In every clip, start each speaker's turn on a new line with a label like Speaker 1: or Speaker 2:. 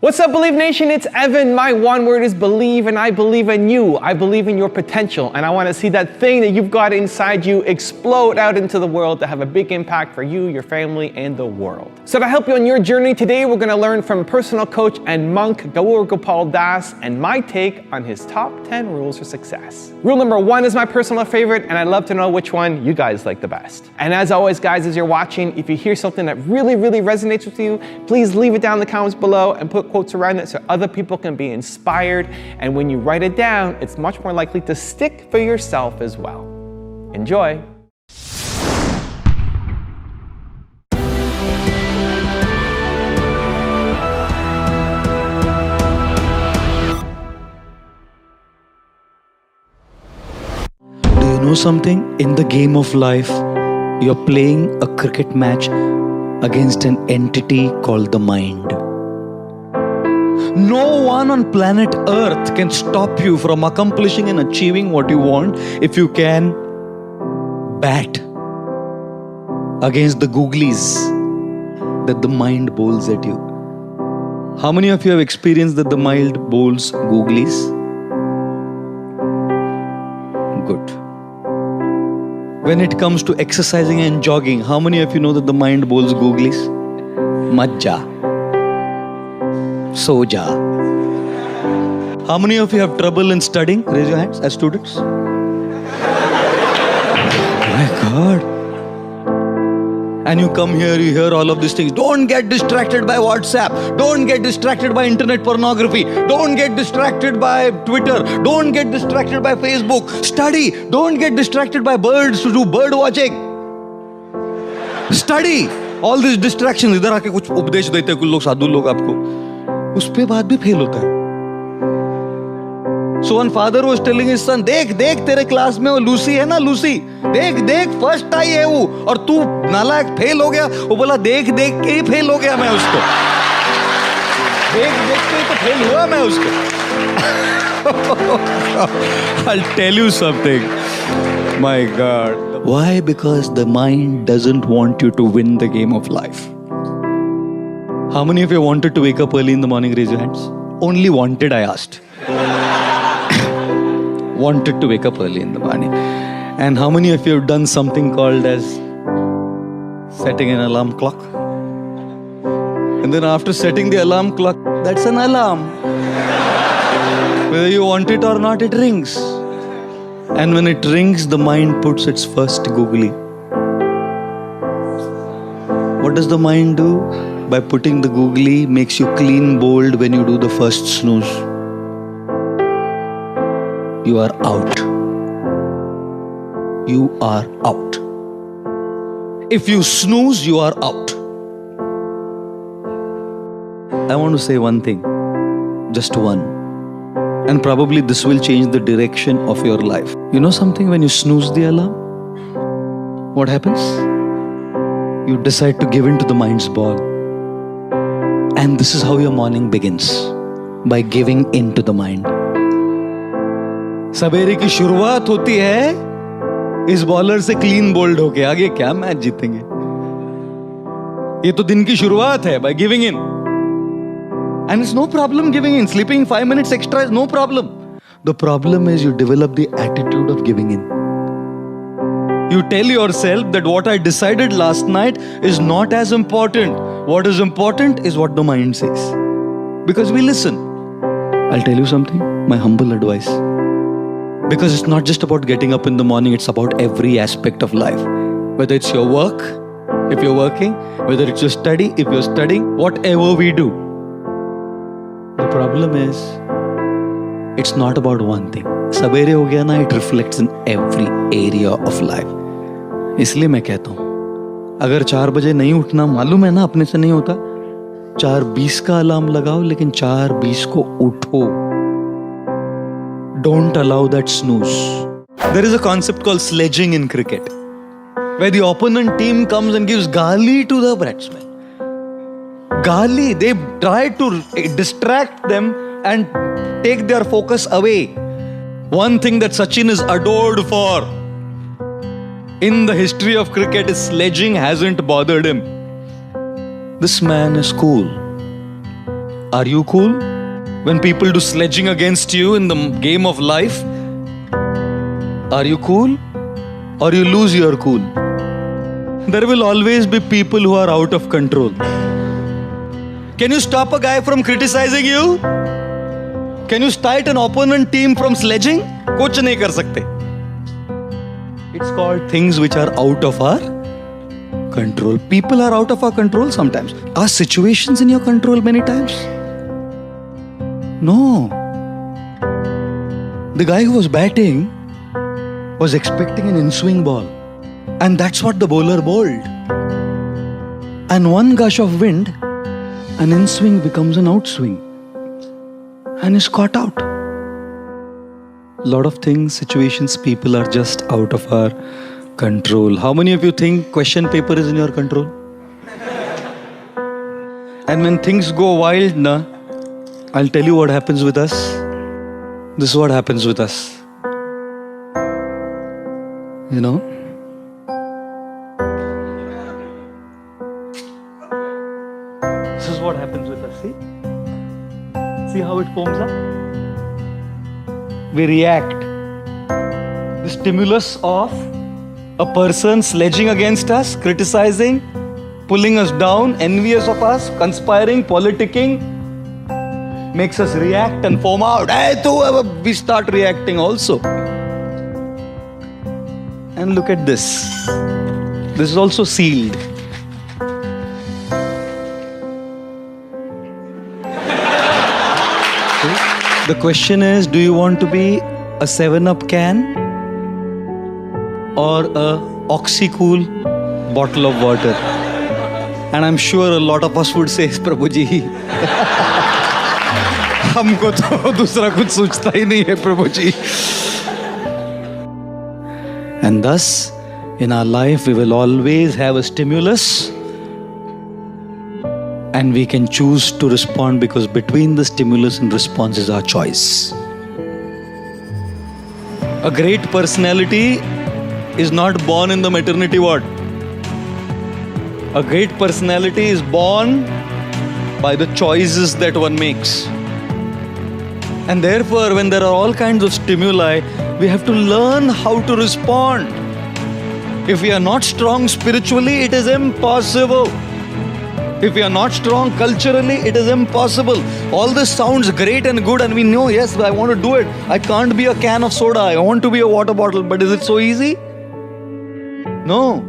Speaker 1: What's up, Believe Nation? It's Evan. My one word is believe, and I believe in you. I believe in your potential, and I want to see that thing that you've got inside you explode out into the world to have a big impact for you, your family, and the world. So to help you on your journey today, we're going to learn from personal coach and monk Gaur Gopal Das and my take on his top 10 rules for success. Rule number 1 is my personal favorite, and I'd love to know which one you guys like the best. And as always, guys, as you're watching, if you hear something that really resonates with you, please leave it down in the comments below and put quotes around it so other people can be inspired. And when you write it down, it's much more likely to stick for yourself as well. Enjoy.
Speaker 2: Do you know something? In the game of life, you're playing a cricket match against an entity called the mind. No one on planet Earth can stop you from accomplishing and achieving what you want if you can bat against the googlies that the mind bowls at you. How many of you have experienced that the mind bowls googlies? Good. When it comes to exercising and jogging, how many of you know that the mind bowls googlies? Majja. Soja. How many of you have trouble in studying? Raise your hands as students. My God. And you come here, you hear all of these things. Don't get distracted by WhatsApp. Don't get distracted by internet pornography. Don't get distracted by Twitter. Don't get distracted by Facebook. Study. Don't get distracted by birds to do bird watching. Study. All these distractions. इधर आके कुछ उपदेश देते हैं कुछ लोग साधु लोग आपको. उस पे बात भी फेल होता है. So one father was telling his son, देख तेरे क्लास में वो लूसी है ना, लूसी देख फर्स्ट आई है वो, और तू नालायक फेल हो गया. वो बोला देख के ही फेल हो गया मैं उसको. देख के ही तो फेल हुआ मैं उसको. I'll tell you something. My God. Why? Because the mind doesn't want you to win the game of life. How many of you wanted to wake up early in the morning? Raise your hands. Only wanted, I asked. Wanted to wake up early in the morning. And how many of you have done something called as setting an alarm clock? And then after setting the alarm clock, that's an alarm. Whether you want it or not, it rings. And when it rings, the mind puts its first googly. What does the mind do? By putting the googly, makes you clean bowled when you do the first snooze. You are out. You are out. If you snooze, you are out. I want to say one thing. Just one. And probably this will change the direction of your life. You know something? When you snooze the alarm, what happens? You decide to give in to the mind's ball. And this is how your morning begins. By giving in to the mind. सवेरे की शुरुआत होती है इस bowler से clean bowled होके. आगे क्या मैच जीतेंगे? ये तो दिन की शुरुआत है. By giving in. And it's no problem giving in. Sleeping 5 minutes extra is no problem. The problem is you develop the attitude of giving in. You tell yourself that what I decided last night is not as important. What is important is what the mind says. Because we listen. I'll tell you something, my humble advice. Because it's not just about getting up in the morning, it's about every aspect of life. Whether it's your work, if you're working, whether it's your study, if you're studying, whatever we do. The problem is, it's not about one thing. Sabere ho gaya na, it reflects in every area of life. इसलिए मैं कहता हूं, अगर 4 बजे नहीं उठना, मालूम है ना अपने से नहीं होता, 4:20 का अलार्म लगाओ, लेकिन 4:20 को उठो. Don't allow that snooze. There is a concept called sledging in cricket, where the opponent team comes and gives gali to the batsman. Gali, they try to distract them and take their focus away. One thing that Sachin is adored for in the history of cricket is sledging hasn't bothered him. This man is cool. Are you cool? When people do sledging against you in the game of life, are you cool? Or you lose your cool? There will always be people who are out of control. Can you stop a guy from criticizing you? Can you stop an opponent team from sledging? कुछ नहीं कर सकते. It's called things which are out of our control. People are out of our control sometimes. Are situations in your control many times? No. The guy who was batting was expecting an in-swing ball. And that's what the bowler bowled. And one gush of wind, an in-swing becomes an outswing. And is caught out. Lot of things, situations, people are just out of our control. How many of you think question paper is in your control? And when things go wild, I'll tell you what happens with us. This is what happens with us. You know? This is what happens with us, see? See how it foams up? We react. The stimulus of a person sledging against us, criticizing, pulling us down, envious of us, conspiring, politicking, makes us react and foam out. We start reacting also. And look at this. This is also sealed. The question is, do you want to be a 7-Up can or a Oxycool bottle of water? And I'm sure a lot of us would say, Prabhuji, हमको तो दूसरा कुछ सोचता ही नहीं है प्रभुजी. And thus, in our life, we will always have a stimulus. And we can choose to respond because between the stimulus and response is our choice. A great personality is not born in the maternity ward. A great personality is born by the choices that one makes. And therefore, when there are all kinds of stimuli, we have to learn how to respond. If we are not strong spiritually, it is impossible. If we are not strong culturally, it is impossible. All this sounds great and good and we know, yes, I want to do it. I can't be a can of soda. I want to be a water bottle. But is it so easy? No.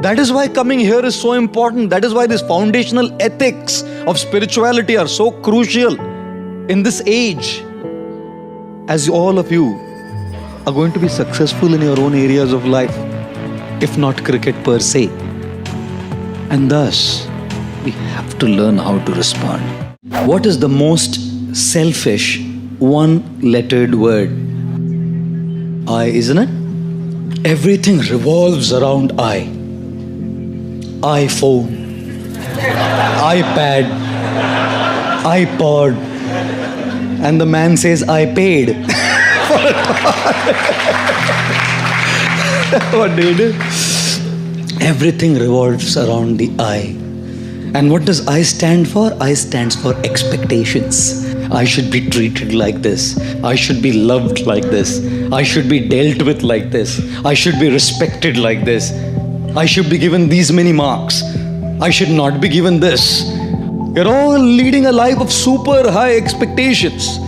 Speaker 2: That is why coming here is so important. That is why these foundational ethics of spirituality are so crucial in this age. As all of you are going to be successful in your own areas of life, if not cricket per se. And thus, we have to learn how to respond. What is the most selfish one-lettered word? I, isn't it? Everything revolves around I. iPhone, iPad, iPod, and the man says, I paid. What do you do? Everything revolves around the I. And what does I stand for? I stands for expectations. I should be treated like this. I should be loved like this. I should be dealt with like this. I should be respected like this. I should be given these many marks. I should not be given this. You're all leading a life of super high expectations.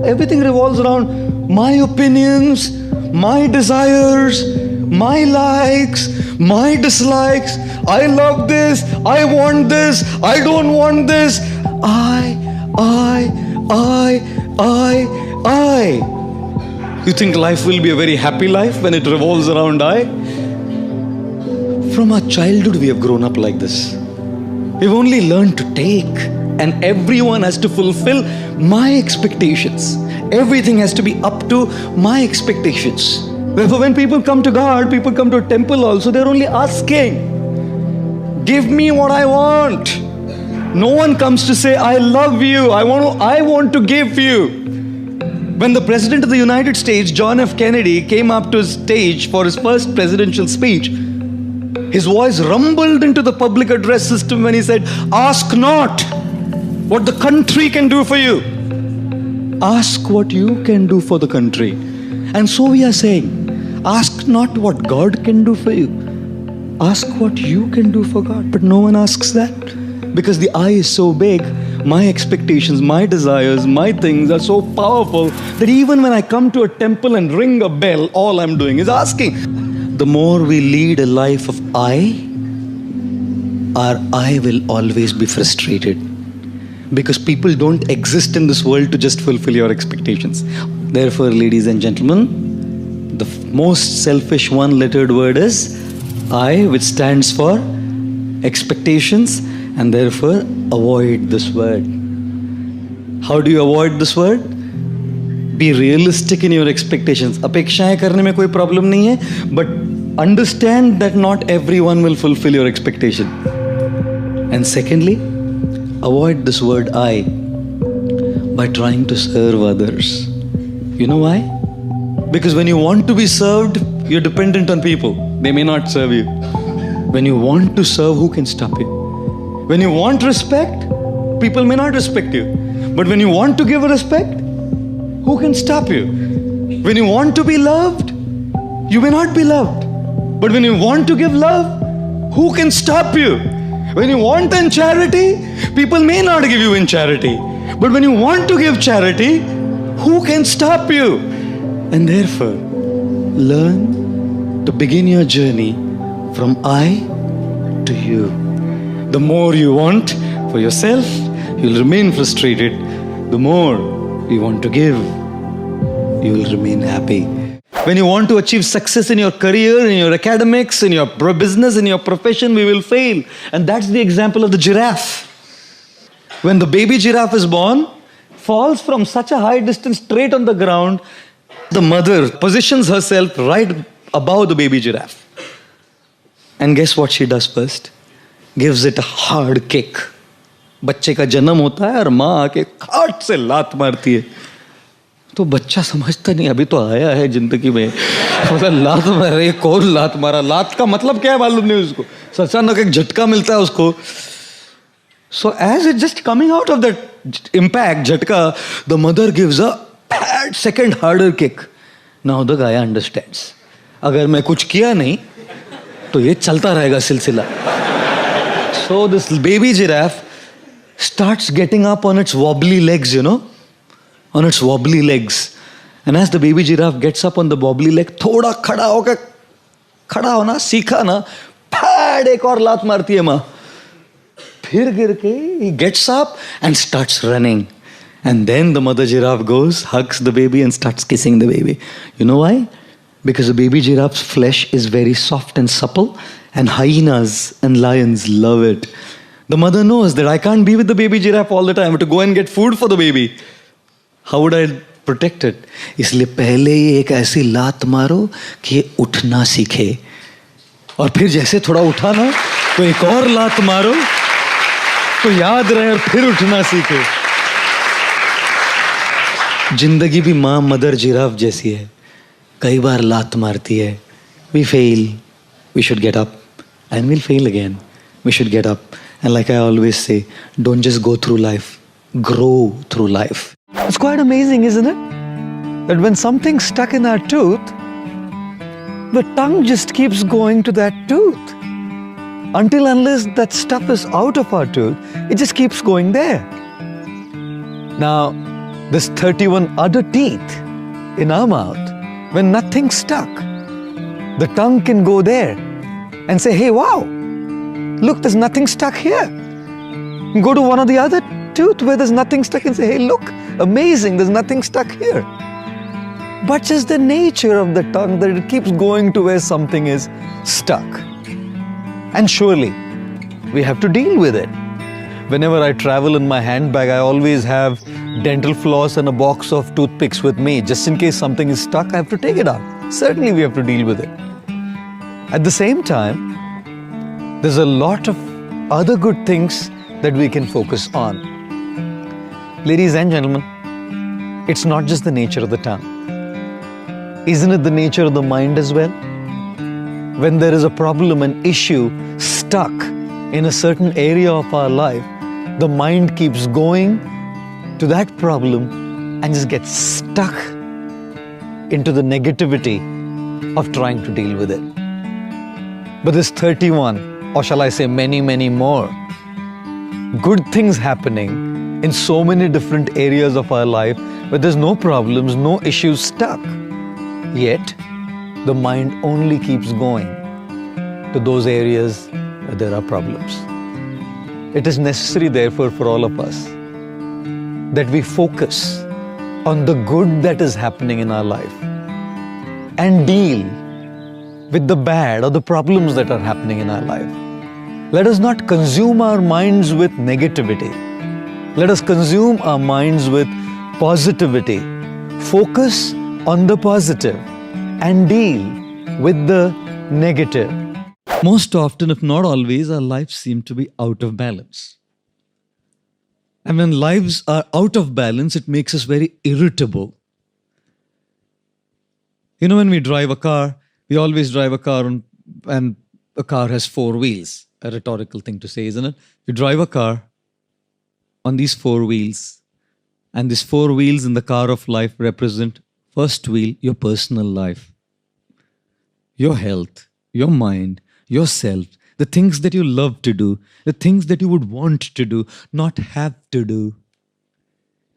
Speaker 2: Everything revolves around my opinions, my desires, my likes, my dislikes. I love this, I want this, I don't want this. I. You think life will be a very happy life when it revolves around I? From our childhood we have grown up like this. We've only learned to take, and everyone has to fulfill my expectations. Everything has to be up to my expectations. Therefore, when people come to God, people come to a temple also, they're only asking, give me what I want. No one comes to say, I love you, I want to give you. When the President of the United States, John F. Kennedy, came up to his stage for his first presidential speech, his voice rumbled into the public address system when he said, ask not, what the country can do for you. Ask what you can do for the country. And so we are saying, ask not what God can do for you. Ask what you can do for God. But no one asks that. Because the I is so big, my expectations, my desires, my things are so powerful that even when I come to a temple and ring a bell, all I'm doing is asking. The more we lead a life of I, our I will always be frustrated. Because people don't exist in this world to just fulfill your expectations. Therefore, ladies and gentlemen, the most selfish one-lettered word is I, which stands for expectations, and therefore avoid this word. How do you avoid this word? Be realistic in your expectations. अपेक्षाएं करने में कोई problem नहीं है, but understand that not everyone will fulfill your expectation. And secondly, avoid this word I by trying to serve others. You know why? Because when you want to be served, you're dependent on people. They may not serve you. When you want to serve, who can stop you? When you want respect, people may not respect you. But when you want to give respect, who can stop you? When you want to be loved, you may not be loved. But when you want to give love, who can stop you? When you want in charity, people may not give you in charity. But when you want to give charity, who can stop you? And therefore, learn to begin your journey from I to you. The more you want for yourself, you'll remain frustrated. The more you want to give, you will remain happy. When you want to achieve success in your career, in your academics, in your business, in your profession, we will fail. And that's the example of the giraffe. When the baby giraffe is born, falls from such a high distance straight on the ground, the mother positions herself right above the baby giraffe. And guess what she does first? Gives it a hard kick. बच्चे का जन्म होता है और माँ आके खाट से लात मारती है. तो बच्चा समझता नहीं, अभी तो आया है जिंदगी में, मतलब लात मारे, कौन लात मारा, लात का मतलब क्या है मालूम नहीं उसको, अचानक एक झटका मिलता है उसको. So as it's just coming out of that impact, झटका, the mother gives a second harder kick. Now the guy understands. अगर मैं कुछ किया नहीं तो ये चलता रहेगा सिलसिला. So this baby giraffe starts getting up on its wobbly legs, you know, on its wobbly legs. And as the baby giraffe gets up on the wobbly leg, थोड़ा खड़ा होकर, खड़ा होना सीखा ना, फैड एक और लात मारती है माँ. फिर गिर के he gets up and starts running. And then the mother giraffe goes, hugs the baby and starts kissing the baby. You know why? Because the baby giraffe's flesh is very soft and supple, and hyenas and lions love it. The mother knows that I can't be with the baby giraffe all the time. I have to go and get food for the baby. How would I protect it? इसलिए पहले ही एक ऐसी लात मारो कि ये उठना सीखे. और फिर जैसे थोड़ा उठा ना, तो एक और लात मारो तो याद रहे और फिर उठना सीखे. जिंदगी भी माँ मदर जिराफ जैसी है. कई बार लात मारती है. We fail. We should get up. And we'll fail again. We should get up. And like I always say, don't just go through life. Grow through life. It's quite amazing, isn't it? That when something's stuck in our tooth, the tongue just keeps going to that tooth. Until unless that stuff is out of our tooth, it just keeps going there. Now, there's 31 other teeth in our mouth. When nothing's stuck, the tongue can go there and say, hey, wow, look, there's nothing stuck here. Go to one of the other tooth where there's nothing stuck and say, hey, look, amazing, there's nothing stuck here. But just the nature of the tongue that it keeps going to where something is stuck. And surely, we have to deal with it. Whenever I travel in my handbag, I always have dental floss and a box of toothpicks with me. Just in case something is stuck, I have to take it out. Certainly, we have to deal with it. At the same time, there's a lot of other good things that we can focus on. Ladies and gentlemen, it's not just the nature of the tongue. Isn't it the nature of the mind as well? When there is a problem, an issue stuck in a certain area of our life, the mind keeps going to that problem and just gets stuck into the negativity of trying to deal with it. But there's 31, or shall I say many, many more, good things happening in so many different areas of our life where there's no problems, no issues stuck. Yet, the mind only keeps going to those areas where there are problems. It is necessary, therefore, for all of us that we focus on the good that is happening in our life and deal with the bad or the problems that are happening in our life. Let us not consume our minds with negativity. Let us consume our minds with positivity. Focus on the positive and deal with the negative. Most often, if not always, our lives seem to be out of balance. And when lives are out of balance, it makes us very irritable. You know, when we drive a car, we always drive a car and a car has 4 wheels. A rhetorical thing to say, isn't it? You drive a car on these 4 wheels, and these 4 wheels in the car of life represent, first wheel, your personal life, your health, your mind, yourself, the things that you love to do, the things that you would want to do, not have to do.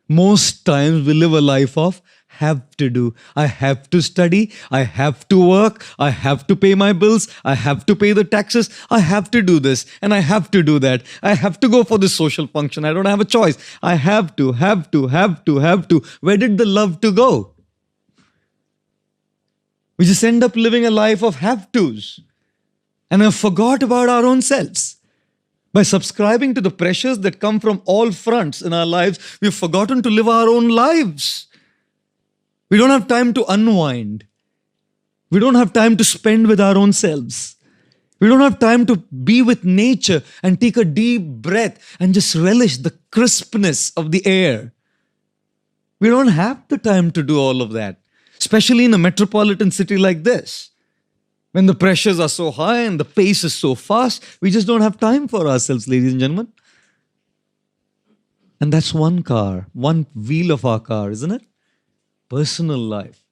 Speaker 2: Most times we live a life of have to do. I have to study, I have to work, I have to pay my bills, I have to pay the taxes, I have to do this and I have to do that. I have to go for this social function. I don't have a choice. I have to. Where did the love to go? We just end up living a life of have tos and have forgot about our own selves. By subscribing to the pressures that come from all fronts in our lives, we've forgotten to live our own lives. We don't have time to unwind. We don't have time to spend with our own selves. We don't have time to be with nature and take a deep breath and just relish the crispness of the air. We don't have the time to do all of that, especially in a metropolitan city like this. When the pressures are so high and the pace is so fast, we just don't have time for ourselves, ladies and gentlemen. And that's one car, one wheel of our car, isn't it? Personal life,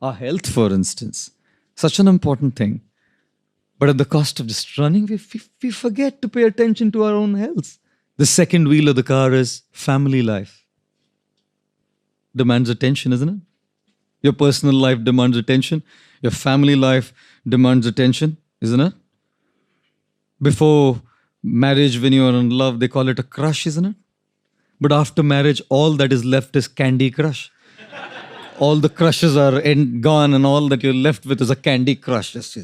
Speaker 2: our health, for instance, such an important thing. But at the cost of just running, we forget to pay attention to our own health. The second wheel of the car is family life. Demands attention, isn't it? Your personal life demands attention. Your family life demands attention, isn't it? Before marriage, when you are in love, they call it a crush, isn't it? But after marriage, all that is left is Candy Crush. All the crushes are gone and all that you're left with is a Candy Crush. Just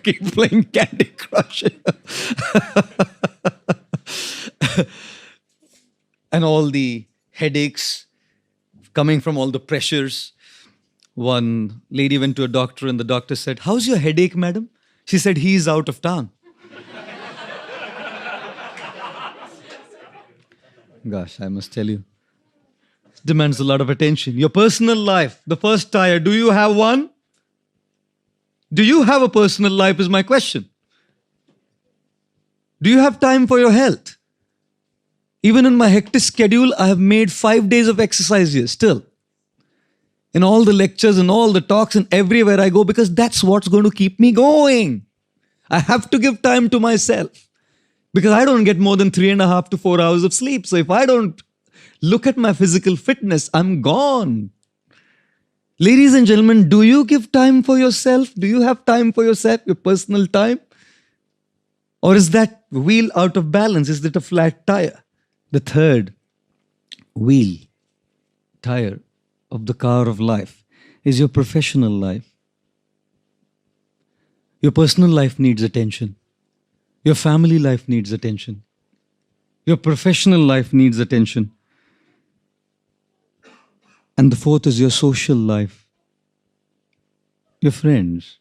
Speaker 2: keep playing Candy Crush. And all the headaches coming from all the pressures. One lady went to a doctor and the doctor said, "How's your headache, madam?" She said, "He's out of town." Gosh, I must tell you. Demands a lot of attention. Your personal life, the first tire, do you have one? Do you have a personal life is my question. Do you have time for your health? Even in my hectic schedule, I have made 5 days of exercise here still. In all the lectures and all the talks and everywhere I go, because that's what's going to keep me going. I have to give time to myself because I don't get more than 3.5 to 4 hours of sleep. So if I don't look at my physical fitness, I'm gone. Ladies and gentlemen, do you give time for yourself? Do you have time for yourself, your personal time? Or is that wheel out of balance? Is it a flat tire? The third wheel, tire of the car of life is your professional life. Your personal life needs attention. Your family life needs attention. Your professional life needs attention. And the fourth is your social life. Your friends,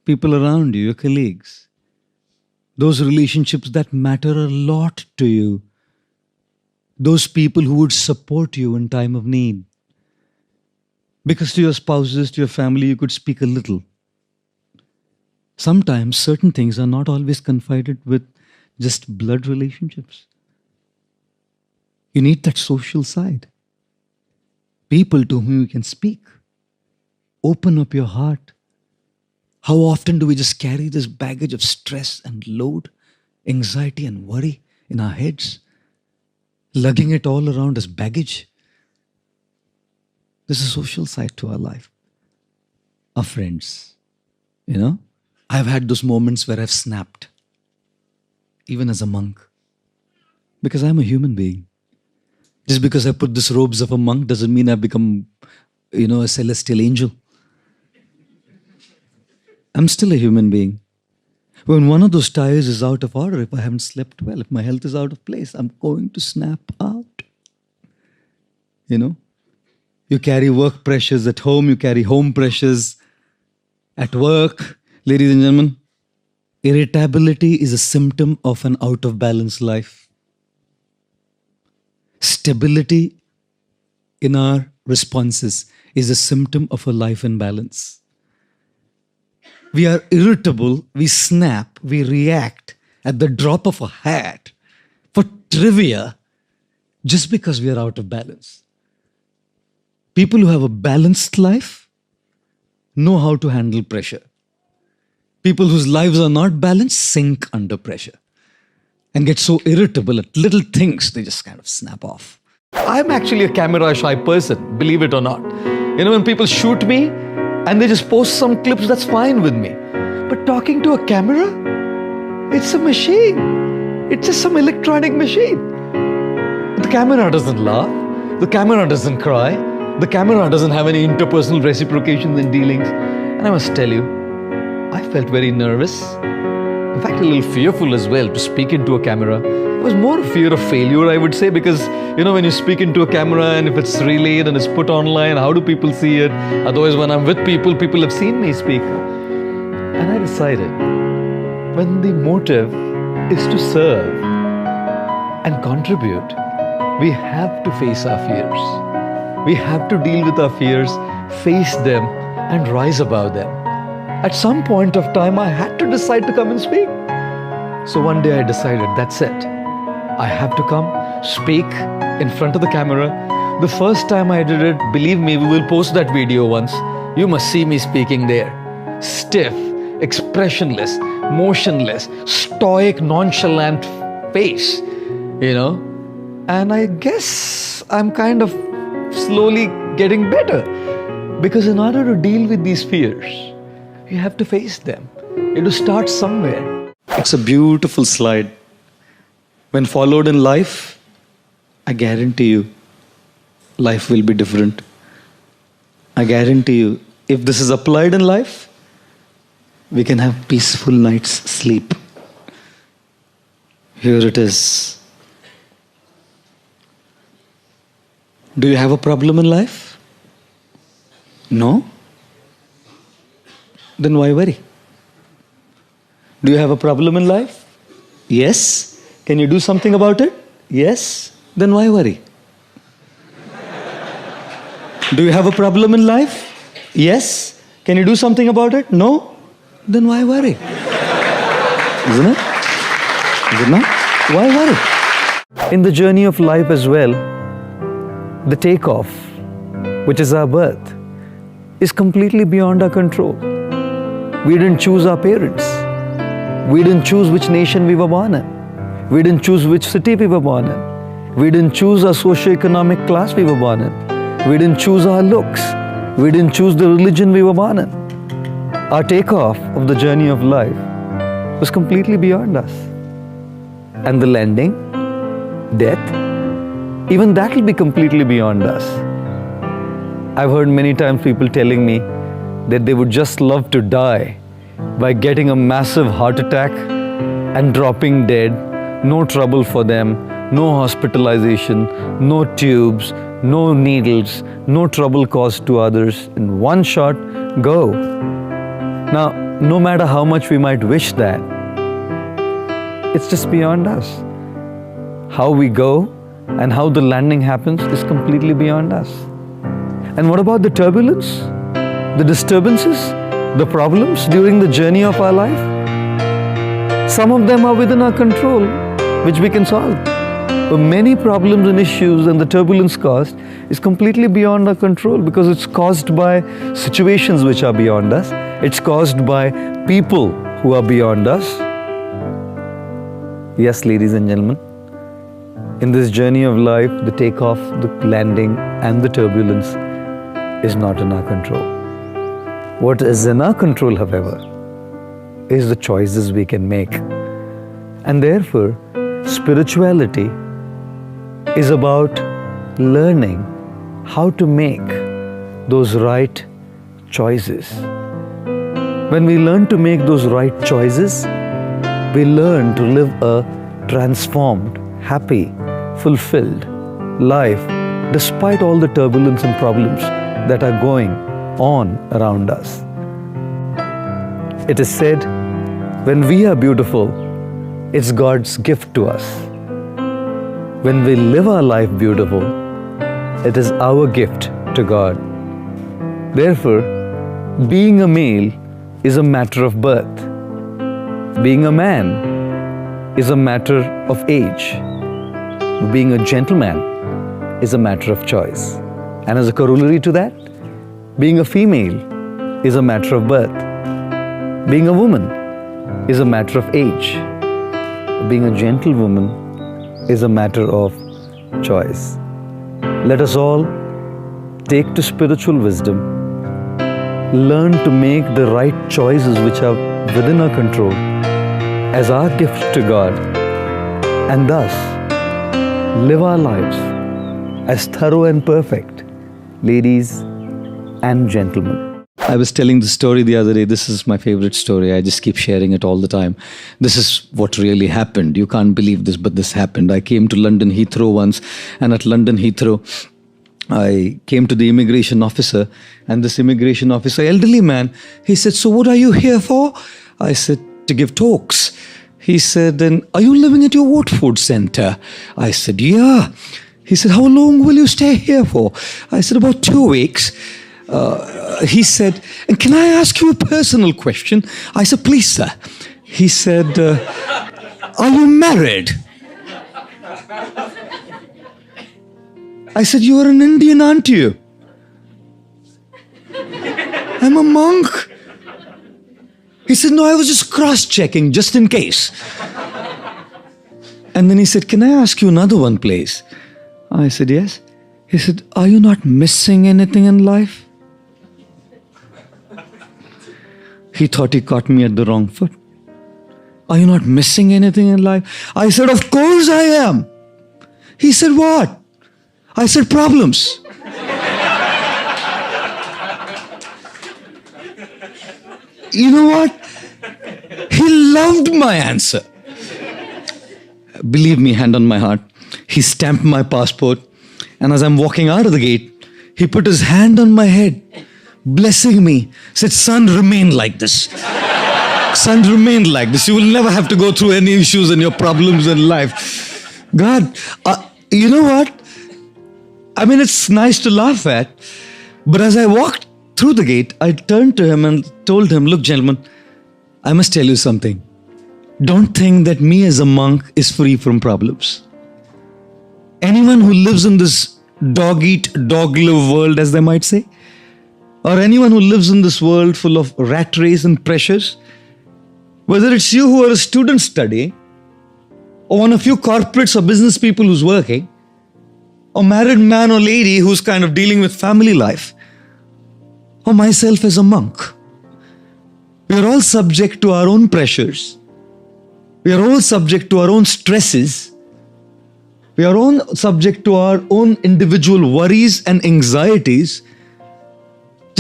Speaker 2: people around you, your colleagues. Those relationships that matter a lot to you. Those people who would support you in time of need. Because to your spouses, to your family, you could speak a little. Sometimes certain things are not always confided with just blood relationships. You need that social side. People to whom you can speak. Open up your heart. How often do we just carry this baggage of stress and load, anxiety and worry in our heads, lugging it all around as baggage? There's a social side to our life. Our friends, I've had those moments where I've snapped, even as a monk, because I'm a human being. Just because I put these robes of a monk doesn't mean I've become, a celestial angel. I'm still a human being. When one of those tires is out of order, if I haven't slept well, if my health is out of place, I'm going to snap out. You carry work pressures at home, you carry home pressures at work. Ladies and gentlemen, irritability is a symptom of an out of balance life. Stability in our responses is a symptom of a life in balance. We are irritable, we snap, we react at the drop of a hat for trivia just because we are out of balance. People who have a balanced life know how to handle pressure. People whose lives are not balanced sink under pressure and get so irritable at little things, they just kind of snap off. I'm actually a camera shy person, believe it or not. When people shoot me and they just post some clips, that's fine with me. But talking to a camera, it's a machine. It's just some electronic machine. The camera doesn't laugh. The camera doesn't cry. The camera doesn't have any interpersonal reciprocations and dealings. And I must tell you, I felt very nervous. In fact, a little fearful as well to speak into a camera. It was more a fear of failure, I would say, because, when you speak into a camera and if it's relayed and it's put online, how do people see it? Otherwise, when I'm with people, people have seen me speak. And I decided, when the motive is to serve and contribute, we have to face our fears. We have to deal with our fears, face them, and rise above them. At some point of time, I had to decide to come and speak. So one day I decided, that's it. I have to come, speak in front of the camera. The first time I did it, believe me, we will post that video once. You must see me speaking there. Stiff, expressionless, motionless, stoic, nonchalant face, And I guess I'm kind of slowly getting better. Because in order to deal with these fears, you have to face them. You have to start somewhere. It's a beautiful slide. When followed in life, I guarantee you, life will be different. I guarantee you, if this is applied in life, we can have peaceful night's sleep. Here it is. Do you have a problem in life? No? Then why worry? Do you have a problem in life? Yes. Can you do something about it? Yes. Then why worry? Do you have a problem in life? Yes. Can you do something about it? No. Then why worry? Isn't it? Is it not? Why worry? In the journey of life as well, the takeoff, which is our birth, is completely beyond our control. We didn't choose our parents. We didn't choose which nation we were born in. We didn't choose which city we were born in. We didn't choose our socio-economic class we were born in. We didn't choose our looks. We didn't choose the religion we were born in. Our takeoff of the journey of life was completely beyond us. And the landing, death, even that will be completely beyond us. I've heard many times people telling me that they would just love to die by getting a massive heart attack and dropping dead, no trouble for them, no hospitalization, no tubes, no needles, no trouble caused to others. In one shot, go. Now, no matter how much we might wish that, it's just beyond us. How we go and how the landing happens is completely beyond us. And what about the turbulence, the disturbances, the problems during the journey of our life?
Speaker 3: Some of them are within our control, which we can solve. But many problems and issues and the turbulence caused is completely beyond our control because it's caused by situations which are beyond us. It's caused by people who are beyond us. Yes, ladies and gentlemen, in this journey of life, the takeoff, the landing, and the turbulence is not in our control. What is in our control, however, is the choices we can make. And therefore, spirituality is about learning how to make those right choices. When we learn to make those right choices, we learn to live a transformed, happy, fulfilled life despite all the turbulence and problems that are going on around us. It is said, when we are beautiful, it's God's gift to us. When we live our life beautiful, it is our gift to God. Therefore, being a male is a matter of birth. Being a man is a matter of age. Being a gentleman is a matter of choice. And as a corollary to that, being a female is a matter of birth. Being a woman is a matter of age. Being a gentlewoman is a matter of choice. Let us all take to spiritual wisdom, learn to make the right choices which are within our control as our gift to God, and thus live our lives as thorough and perfect, ladies and gentlemen.
Speaker 2: I was telling the story the other day. This is my favorite story. I just keep sharing it all the time. This is what really happened. You can't believe this, but this happened. I came to London Heathrow once, and at London Heathrow, I came to the immigration officer, and this immigration officer, elderly man, he said, "So what are you here for?" I said, "To give talks." He said, "Then are you living at your Watford Centre?" I said, "Yeah." He said, "How long will you stay here for?" I said, "About 2 weeks." He said, "And can I ask you a personal question?" I said, "Please, sir." He said, "Are you married?" I said, "You are an Indian, aren't you?" "I'm a monk." He said, "No, I was just cross-checking, just in case." And then he said, "Can I ask you another one, please?" I said, "Yes." He said, "Are you not missing anything in life?" He thought he caught me at the wrong foot. "Are you not missing anything in life?" I said, "Of course I am." He said, "What?" I said, "Problems." You know what? He loved my answer. Believe me, hand on my heart, he stamped my passport, and as I'm walking out of the gate, he put his hand on my head, blessing me, said, "Son, remain like this. Son, remain like this. You will never have to go through any issues and your problems in life." God, you know what? I mean, it's nice to laugh at, but as I walked through the gate, I turned to him and told him, "Look, gentlemen, I must tell you something. Don't think that me as a monk is free from problems. Anyone who lives in this dog-eat, dog-live world, as they might say, or anyone who lives in this world full of rat race and pressures, whether it's you who are a student studying, or one of you corporates or business people who's working, or married man or lady who's kind of dealing with family life, or myself as a monk, we are all subject to our own pressures. We are all subject to our own stresses. We are all subject to our own individual worries and anxieties.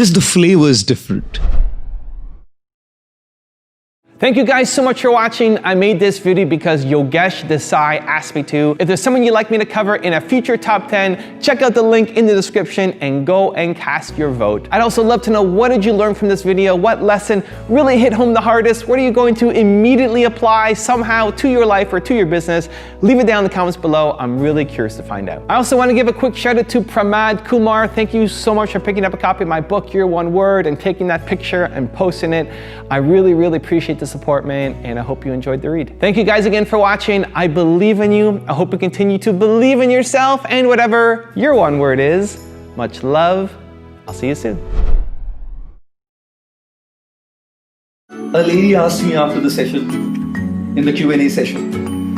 Speaker 2: Just the flavor is different.
Speaker 1: Thank you guys so much for watching. I made this video because Yogesh Desai asked me to. If there's someone you'd like me to cover in a future top 10, check out the link in the description and go and cast your vote. I'd also love to know, what did you learn from this video? What lesson really hit home the hardest? What are you going to immediately apply somehow to your life or to your business? Leave it down in the comments below. I'm really curious to find out. I also want to give a quick shout out to Pramad Kumar. Thank you so much for picking up a copy of my book, Your One Word, and taking that picture and posting it. I really, really appreciate the disappointment, and I hope you enjoyed the read. Thank you guys again for watching. I believe in you. I hope you continue to believe in yourself and whatever your one word is. Much love. I'll see you soon.
Speaker 2: A lady asked me after the session, in the Q&A session,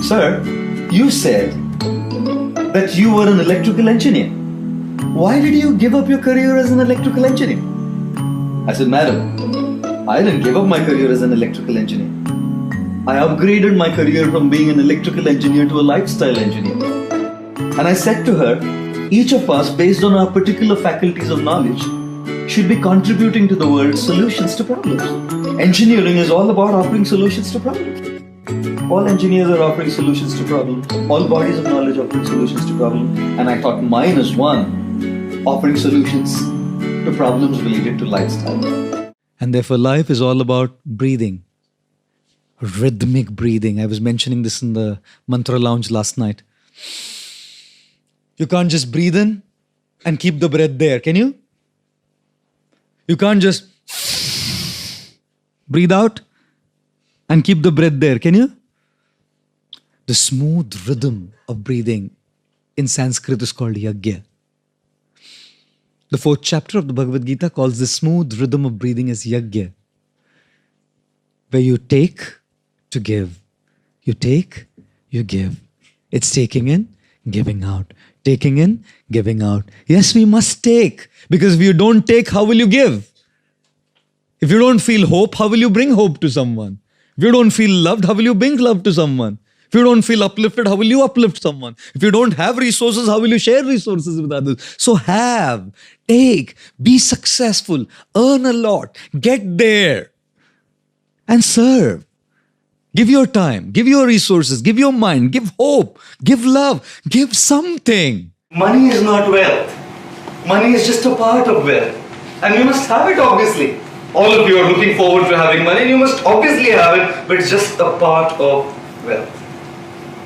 Speaker 2: "Sir, you said that you were an electrical engineer. Why did you give up your career as an electrical engineer?" I said, "Madam, I didn't give up my career as an electrical engineer. I upgraded my career from being an electrical engineer to a lifestyle engineer." And I said to her, each of us, based on our particular faculties of knowledge, should be contributing to the world's solutions to problems. Engineering is all about offering solutions to problems. All engineers are offering solutions to problems. All bodies of knowledge offering solutions to problems. And I thought mine is one, offering solutions to problems related to lifestyle. And therefore life is all about breathing. Rhythmic breathing. I was mentioning this in the Mantra Lounge last night. You can't just breathe in and keep the breath there, can you? You can't just breathe out and keep the breath there, can you? The smooth rhythm of breathing in Sanskrit is called yagya. The 4th chapter of the Bhagavad Gita calls the smooth rhythm of breathing as yagya, where you take to give. You take, you give. It's taking in, giving out. Taking in, giving out. Yes, we must take, because if you don't take, how will you give? If you don't feel hope, how will you bring hope to someone? If you don't feel loved, how will you bring love to someone? If you don't feel uplifted, how will you uplift someone? If you don't have resources, how will you share resources with others? So have, take, be successful, earn a lot, get there, and serve. Give your time, give your resources, give your mind, give hope, give love, give something. Money is not wealth. Money is just a part of wealth. And you must have it, obviously. All of you are looking forward to having money, and you must obviously have it, but it's just a part of wealth.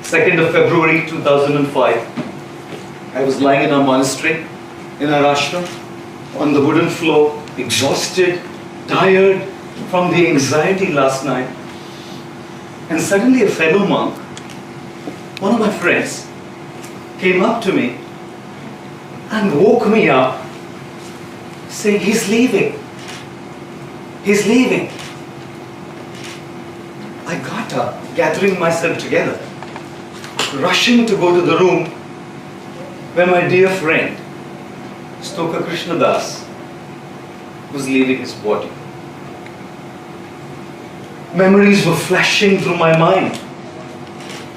Speaker 2: 2nd of February 2005. I was lying in our monastery, in our ashram, on the wooden floor, exhausted, tired from the anxiety last night. And suddenly a fellow monk, one of my friends, came up to me and woke me up, saying, "He's leaving. He's leaving." I got up, gathering myself together, rushing to go to the room where my dear friend, Stoka Krishnadas, was leaving his body. Memories were flashing through my mind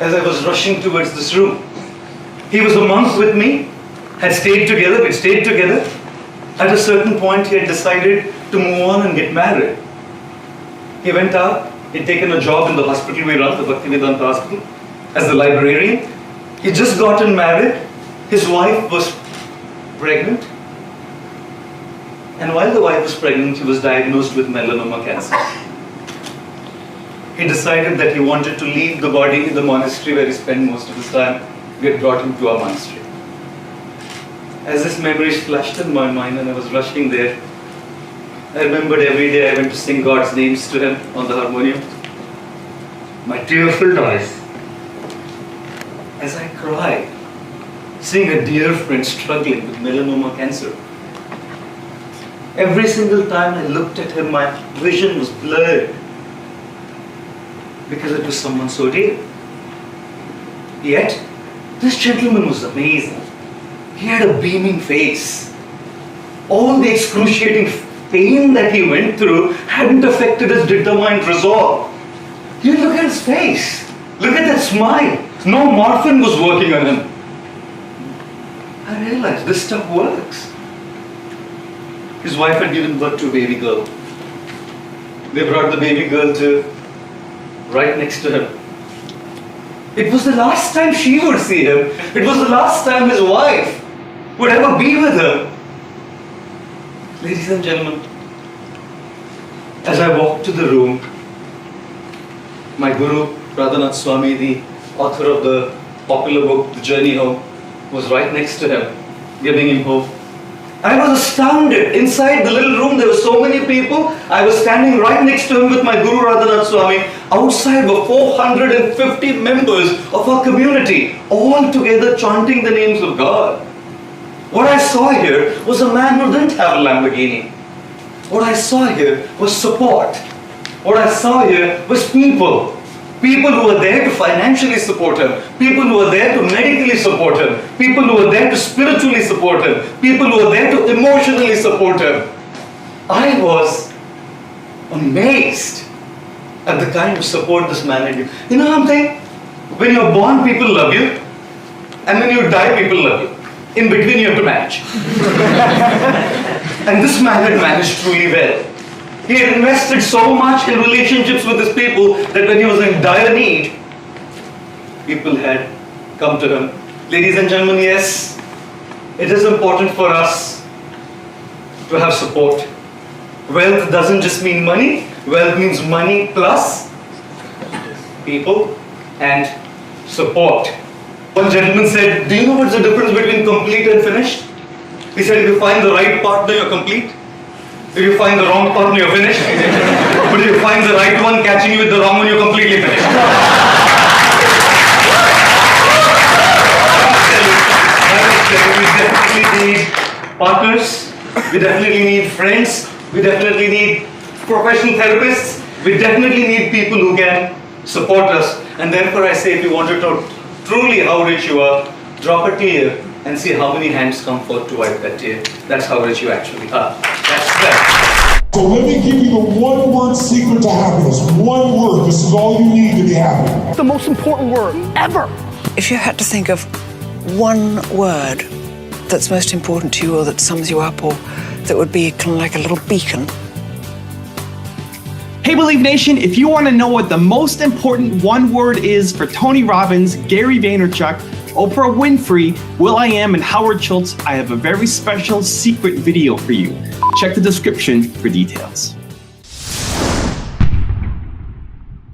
Speaker 2: as I was rushing towards this room. He was a monk with me, had stayed together, we'd stayed together. At a certain point, he had decided to move on and get married. He went out, he'd taken a job in the hospital we run, the Bhaktivedanta Hospital, as the librarian. He'd just gotten married, his wife was pregnant, and while the wife was pregnant, he was diagnosed with melanoma cancer. He decided that he wanted to leave the body in the monastery where he spent most of his time. We had brought him to our monastery. As this memory flashed in my mind and I was rushing there, I remembered every day I went to sing God's names to him on the harmonium. My tear filled eyes as I cried, seeing a dear friend struggling with melanoma cancer. Every single time I looked at him, my vision was blurred, because it was someone so dear. Yet, this gentleman was amazing. He had a beaming face. All the excruciating pain that he went through hadn't affected his determined resolve. You look at his face. Look at that smile. No morphine was working on him. I realized this stuff works. His wife had given birth to a baby girl. They brought the baby girl to right next to him. It was the last time she would see him. It was the last time his wife would ever be with him. Ladies and gentlemen, as I walked to the room, my Guru, Radhanath Swami, the author of the popular book, The Journey Home, was right next to him, giving him hope. I was astounded. Inside the little room, there were so many people. I was standing right next to him with my Guru Radhanath Swami. Outside were 450 members of our community, all together chanting the names of God. What I saw here was a man who didn't have a Lamborghini. What I saw here was support. What I saw here was people. People who were there to financially support him. People who were there to medically support him. People who were there to spiritually support him. People who were there to emotionally support him. I was amazed at the kind of support this man had. You know something? When you're born, people love you. And when you die, people love you. In between, you have to manage. And this man had managed truly well. He had invested so much in relationships with his people that when he was in dire need, people had come to him. Ladies and gentlemen, yes, it is important for us to have support. Wealth doesn't just mean money. Wealth means money plus people and support. One gentleman said, do you know what's the difference between complete and finished? He said, if you find the right partner, you're complete. If you find the wrong partner, you're finished. But if you find the right one catching you with the wrong one, you're completely finished. We definitely need partners. We definitely need friends. We definitely need professional therapists. We definitely need people who can support us. And therefore I say, if you want to know truly how rich you are, drop a tear and see how many hands come forth to wipe that tear. That's how rich you actually are. That's that.
Speaker 4: So let me give you the one word secret to happiness. One word. This is all you need to be happy.
Speaker 5: The most important word ever.
Speaker 6: If you had to think of one word that's most important to you or that sums you up or that would be kind of like a little beacon.
Speaker 1: Hey Believe Nation, if you want to know what the most important one word is for Tony Robbins, Gary Vaynerchuk, Oprah Winfrey, will.i.am, and Howard Schultz, I have a very special secret video for you. Check the description for details.